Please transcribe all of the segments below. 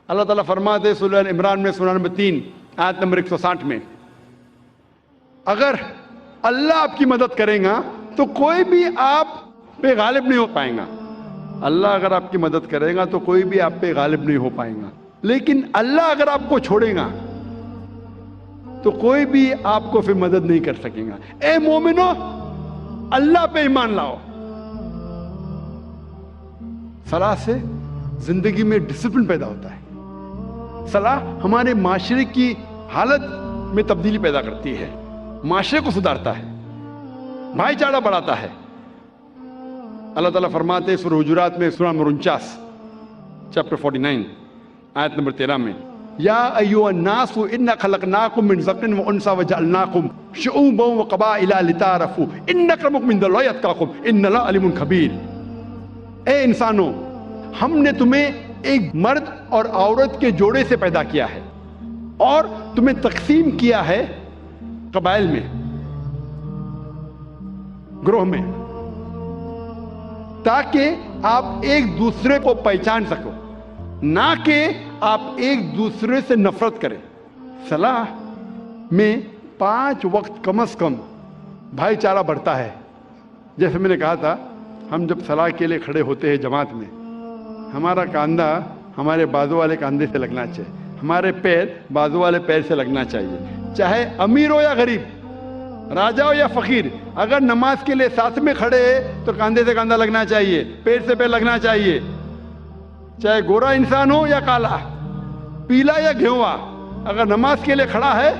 اللہ تعالیٰ فرماتے سورہ عمران میں سورہ نمبر 3 آیت نمبر 160 میں، اگر اللہ آپ کی مدد کرے گا تو کوئی بھی آپ پہ غالب نہیں ہو پائے گا. اللہ اگر آپ کی مدد کرے گا تو کوئی بھی آپ پہ غالب نہیں ہو پائے گا. لیکن اللہ اگر آپ کو چھوڑے گا تو کوئی بھی آپ کو پھر مدد نہیں کر سکے گا. اے مومنو، اللہ پہ ایمان لاؤ. صلاح سے زندگی میں ڈسپلن پیدا ہوتا ہے. صلاح ہمارے معاشرے کی حالت میں تبدیلی پیدا کرتی ہے، معاشرے کو سدھارتا ہے، بھائی چارہ بڑھاتا ہے. اللہ تعالیٰ فرماتے سورہ حجرات میں سورہ نمبر 49 چیپٹر 49 آیت نمبر 13 میں، یا ایھا الناس انا خلقناکم من ذکر و انثی وجعلناکم شعوبا وقبائل لتعارفوا ان اکرمکم عند اللہ اتقاکم ان اللہ علیم خبیر. اے انسانوں، ہم نے تمہیں ایک مرد اور عورت کے جوڑے سے پیدا کیا ہے اور تمہیں تقسیم کیا ہے قبائل میں، گروہ میں، تاکہ آپ ایک دوسرے کو پہچان سکو، نہ کہ آپ ایک دوسرے سے نفرت کریں. صلاح میں 5 وقت کم از کم بھائی چارہ بڑھتا ہے. جیسے میں نے کہا تھا، ہم جب صلاح کے لیے کھڑے ہوتے ہیں جماعت میں، ہمارا کاندھا ہمارے بازو والے کاندھے سے لگنا چاہیے، ہمارے پیر بازو والے پیر سے لگنا چاہیے. چاہے امیر ہو یا غریب، راجا ہو یا فقیر، اگر نماز کے لیے ساتھ میں کھڑے تو کاندھے سے کاندھا لگنا چاہیے، پیر سے پیر لگنا چاہیے. چاہے گورا انسان ہو یا کالا، پیلا یا گھیوا، اگر نماز کے لیے کھڑا ہے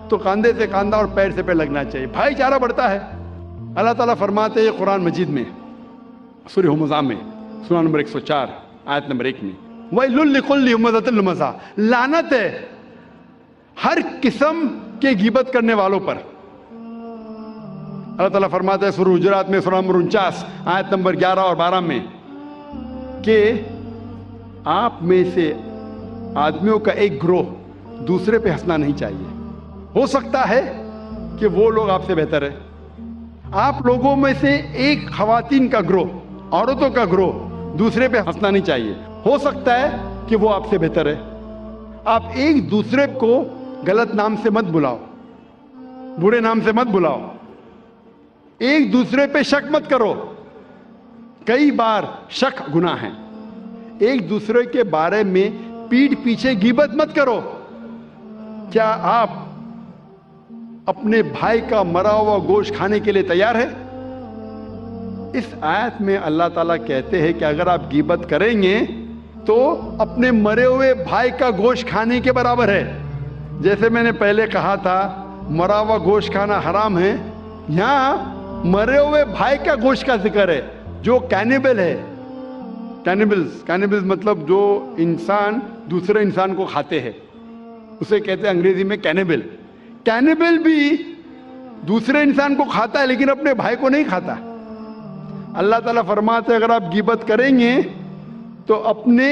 تو کاندھے سے کاندھا اور پیر سے پیر لگنا چاہیے. بھائی چارہ بڑھتا ہے. اللہ تعالیٰ فرماتے ہیں قرآن مجید میں سورہ ھمزہ میں سورہ نمبر 104 آیت نمبر 1 میں، وَيْلٌ لِّكُلِّ ہُمَزَةٍ لُمَزَةٍ، لعنت ہے ہر قسم کے غیبت کرنے والوں پر. اللہ تعالیٰ فرماتا ہے سورہ حجرات میں سورہ نمبر 49 آیت نمبر 11 اور 12 میں کہ آپ میں سے آدمیوں کا ایک گروہ دوسرے پہ ہنسنا نہیں چاہیے. ہو سکتا ہے کہ وہ لوگ آپ سے بہتر ہے. آپ لوگوں میں سے ایک خواتین کا گروہ، عورتوں کا گروہ دوسرے پہ ہنسنا نہیں چاہیے. ہو سکتا ہے کہ وہ آپ سے بہتر ہے. آپ ایک دوسرے کو غلط نام سے مت بلاؤ، برے نام سے مت بلاؤ، ایک دوسرے پہ شک مت کرو. کئی بار شک گناہ ہے. ایک دوسرے کے بارے میں پیٹھ پیچھے غیبت مت کرو. کیا آپ اپنے بھائی کا مرا ہوا گوشت کھانے کے لیے تیار ہے؟ اس آیت میں اللہ تعالیٰ کہتے ہیں کہ اگر آپ غیبت کریں گے تو اپنے مرے ہوئے بھائی کا گوشت کھانے کے برابر ہے. جیسے میں نے پہلے کہا تھا مرا ہوا گوشت کھانا حرام ہے، یہاں مرے ہوئے بھائی کا گوشت کا ذکر ہے جو کینیبل ہے. کینیبلز مطلب جو انسان دوسرے انسان کو کھاتے ہیں، اسے کہتے ہیں انگریزی میں کینیبل. کینیبل بھی دوسرے انسان کو کھاتا ہے لیکن اپنے بھائی کو نہیں کھاتا. اللہ تعالیٰ فرماتے ہیں اگر آپ غیبت کریں گے تو اپنے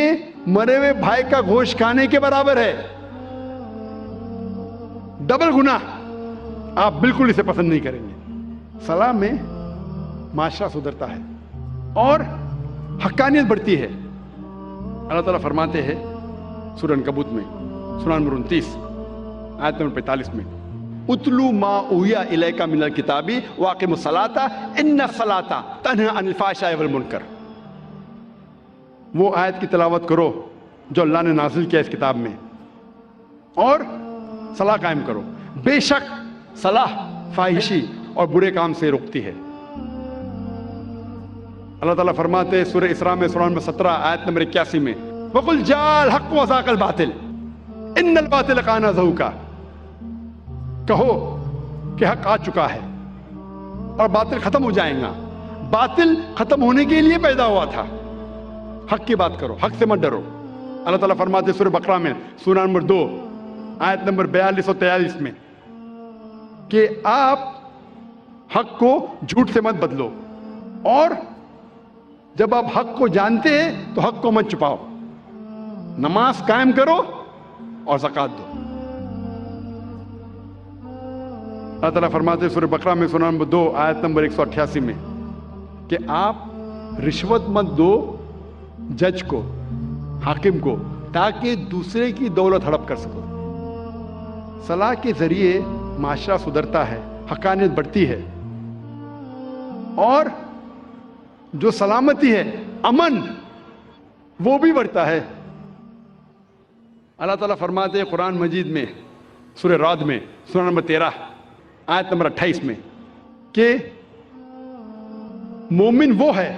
مرے ہوئے بھائی کا گوشت کھانے کے برابر ہے. ڈبل گناہ. آپ بالکل اسے پسند نہیں کریں گے. صلاح میں معاشرہ سدھرتا ہے اور حقانیت بڑھتی ہے. اللہ تعالیٰ فرماتے ہیں سورہ عنکبوت میں سورہ نمبر 29 آیت نمبر 45 میں، اتلو ما اوحی الیک من الکتاب واقم الصلاۃ ان الصلاۃ تنہی عن الفحشاء والمنکر. وہ آیت کی تلاوت کرو جو اللہ نے نازل کیا اس کتاب میں، اور صلاح قائم کرو. بے شک صلاح فاحشی اور برے کام سے روکتی ہے. اللہ تعالیٰ فرماتے ہیں سورہ اسراء میں سورہ نمبر 17 آیت نمبر 81 میں، وَقُلْ جَاءَ الْحَقُّ وَزَهَقَ الْبَاطِلُ إِنَّ الْبَاطِلَ كَانَ زَهُوقًا. کہو کہ حق آ چکا ہے اور باطل ختم ہو جائے گا. باطل ختم ہونے کے لیے پیدا ہوا تھا. حق کی بات کرو، حق سے مت ڈرو. اللہ تعالیٰ فرماتے ہیں سورہ بقرہ میں سورہ نمبر 2 آیت نمبر 42 اور 43 میں کہ آپ حق کو جھوٹ سے مت بدلو، اور جب آپ حق کو جانتے ہیں تو حق کو مت چھپاؤ. نماز قائم کرو اور زکوٰۃ دو. اللہ تعالیٰ فرماتے ہیں سورہ بقرہ میں سورہ نمبر 2 آیت نمبر 188 میں کہ آپ رشوت مت دو جج کو، حاکم کو، تاکہ دوسرے کی دولت ہڑپ کر سکو. صلاح کے ذریعے معاشرہ سدھرتا ہے, حقانیت بڑھتی ہے, اور جو سلامتی ہے, امن, وہ بھی بڑھتا ہے. اللہ تعالیٰ فرماتے ہیں قرآن مجید میں سورہ رعد میں سورہ نمبر 13 آیت نمبر 28 میں کہ مومن وہ ہے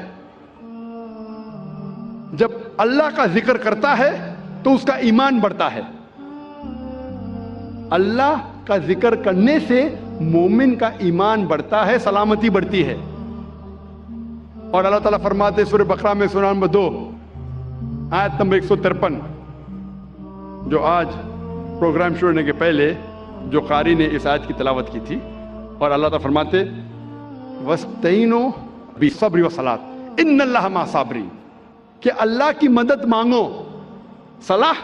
جب اللہ کا ذکر کرتا ہے تو اس کا ایمان بڑھتا ہے. اللہ کا ذکر کرنے سے مومن کا ایمان بڑھتا ہے, سلامتی بڑھتی ہے. اور اللہ تعالیٰ فرماتے ہیں سورہ بقرہ میں سورہ نمبر 2 آیت نمبر 153, جو آج پروگرام شروع ہونے کے پہلے جو قاری نے اس آیت کی تلاوت کی تھی, اور اللہ تعالیٰ فرماتے وَاسْتَعِینُوا بِالصَّبْرِ وَالصَّلَاةِ إِنَّ اللَّهَ مَعَ الصَّابِرِينَ, کہ اللہ کی مدد مانگو صلاح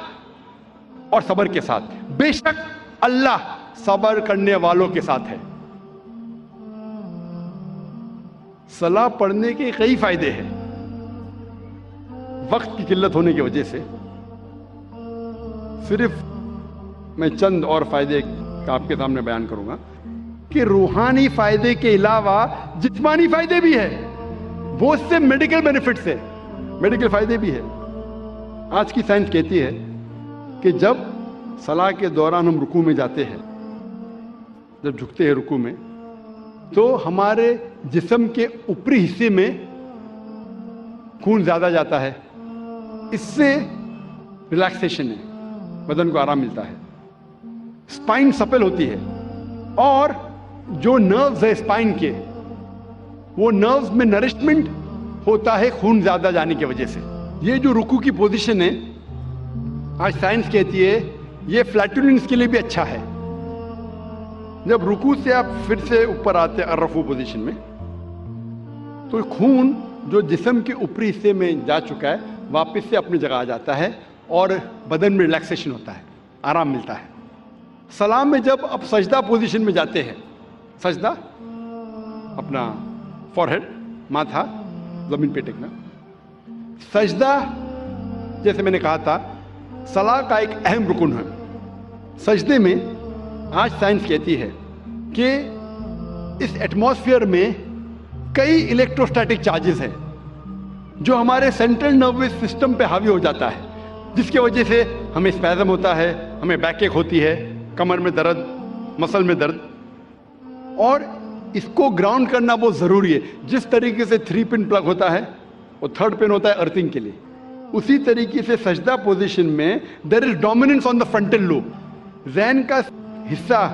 اور صبر کے ساتھ, بے شک اللہ صبر کرنے والوں کے ساتھ ہے. صلاح پڑھنے کے کئی فائدے ہیں. وقت کی قلت ہونے کی وجہ سے صرف میں چند اور فائدے آپ کے سامنے بیان کروں گا کہ روحانی فائدے کے علاوہ جسمانی فائدے بھی ہیں, بہت سے میڈیکل بینیفٹس ہیں, میڈیکل فائدے بھی ہیں. آج کی سائنس کہتی ہے کہ جب صلاح کے دوران ہم رکوع میں جاتے ہیں, جب جھکتے ہیں رکوع میں, تو ہمارے جسم کے اوپری حصے میں خون زیادہ جاتا ہے. اس سے ریلیکسیشن ہے, بدن کو آرام ملتا ہے, اسپائن سپل ہوتی ہے, اور جو نروز ہے اسپائن کے, وہ نروز میں نرشمنٹ ہوتا ہے خون زیادہ جانے کی وجہ سے. یہ جو رکوع کی پوزیشن ہے, آج سائنس کہتی ہے یہ فلیٹولنس کے لیے بھی اچھا ہے. جب رکوع سے آپ پھر سے اوپر آتے ہیں الرفوع پوزیشن میں, تو خون جو جسم کے اوپری حصے میں جا چکا ہے واپس سے اپنی جگہ آ جاتا ہے, اور بدن میں ریلیکسیشن ہوتا ہے, آرام ملتا ہے. سلام میں جب آپ سجدہ پوزیشن میں جاتے ہیں, سجدہ اپنا فورہیڈ, ماتھا زمین پہ ٹیکنا, سجدہ جیسے میں نے کہا تھا صلاح کا ایک اہم رکن ہے. سجدے میں آج سائنس کہتی ہے کہ اس ایٹماسفیئر میں کئی الیکٹروسٹیٹک چارجز ہیں جو ہمارے سینٹرل نروس سسٹم پہ حاوی ہو جاتا ہے, جس کی وجہ سے ہمیں اسپیزم ہوتا ہے, ہمیں بیک ایک ہوتی ہے, کمر میں درد, مسل میں درد, اور اس کو گراؤنڈ کرنا بہت ضروری ہے. جس طریقے سے 3 پن پلگ ہوتا ہے اور 3rd پن ہوتا ہے ارتھنگ کے لیے, اسی طریقے سے سجدہ پوزیشن میں there is dominance on the frontal lobe. ذہن کا حصہ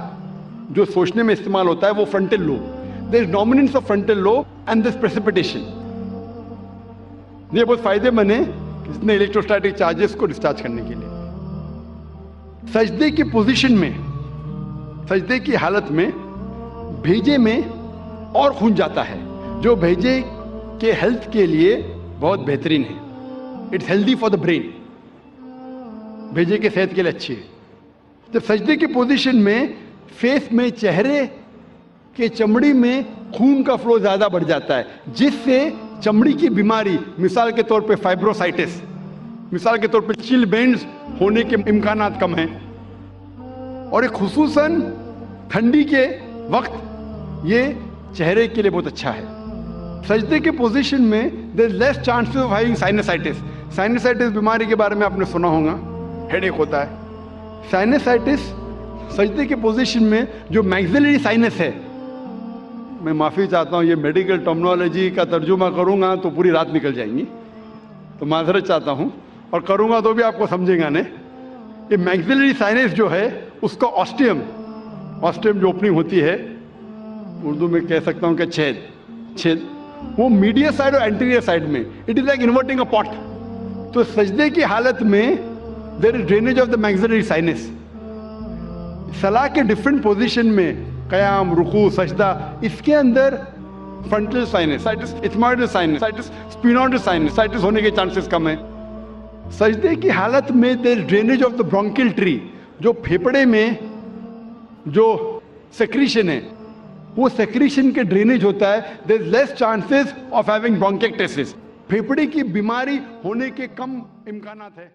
جو سوچنے میں استعمال ہوتا ہے وہ frontal lobe. There is dominance of frontal lobe and this precipitation. یہ بہت فائدے مند ہے جتنے الیکٹروسٹیٹک چارجز کو ڈسچارج کرنے کے لیے. سجدے کی پوزیشن میں, سجدے کی حالت میں بھیجے میں اور خون جاتا ہے, جو بھیجے کے ہیلتھ کے لیے بہت بہترین ہے. It's healthy for the brain, بھیجے کے صحت کے لیے اچھی ہے. جب سجدے کی پوزیشن میں فیس میں, چہرے کے چمڑی میں خون کا فلو زیادہ بڑھ جاتا ہے, جس سے چمڑی کی بیماری, مثال کے طور پہ فائبروسائٹس, مثال کے طور پہ چل بینڈز ہونے کے امکانات کم ہیں. اور ایک خصوصاً ٹھنڈی کے وقت یہ چہرے کے لیے بہت اچھا ہے. سجدے کے پوزیشن میں دیر لیس چانسز آف ہیونگ سائنسائٹس. سائنسائٹس بیماری کے بارے میں آپ نے سنا ہوگا, ہیڈ ایک ہوتا ہے. سائنسائٹس سجدے کے پوزیشن میں جو میگزیلری سائنس ہے, میں معافی چاہتا ہوں یہ میڈیکل ٹرمنالوجی کا ترجمہ کروں گا تو پوری رات نکل جائیں گی, تو معذرت چاہتا ہوں, اور کروں گا تو بھی آپ کو سمجھے گا نہیں. یہ میگزیلری سائنس جو ہے اس کا آسٹیم, آسٹیم جو اوپننگ ہوتی ہے, اردو میں کہہ سکتا ہوں کہ چھید, وہ میڈیا سائڈ اور اینٹیریئر سائڈ میں, اٹ از لائک انورٹنگ اے پاٹ. تو سجدے کی حالت میں there is drainage of the میگزیلری science. صلاح کے ڈفرینٹ پوزیشن میں, قیام, رکوع, سجدہ, اس کے اندر فرنٹل سائنس, ایتھموئڈل سائنس, اسپینوئڈل سائنس ہونے کے چانسز کم ہیں. سجدے کی حالت میں دیر ڈرینیج آف دا برونکل ٹری, جو پھیپڑے میں جو سیکریشن ہے وہ سیکریشن کے ڈرینیج ہوتا ہے. دیر از لیس چانسز آف ہیونگ برونکیکٹسس. پھیپڑے کی بیماری ہونے کے کم امکانات ہے.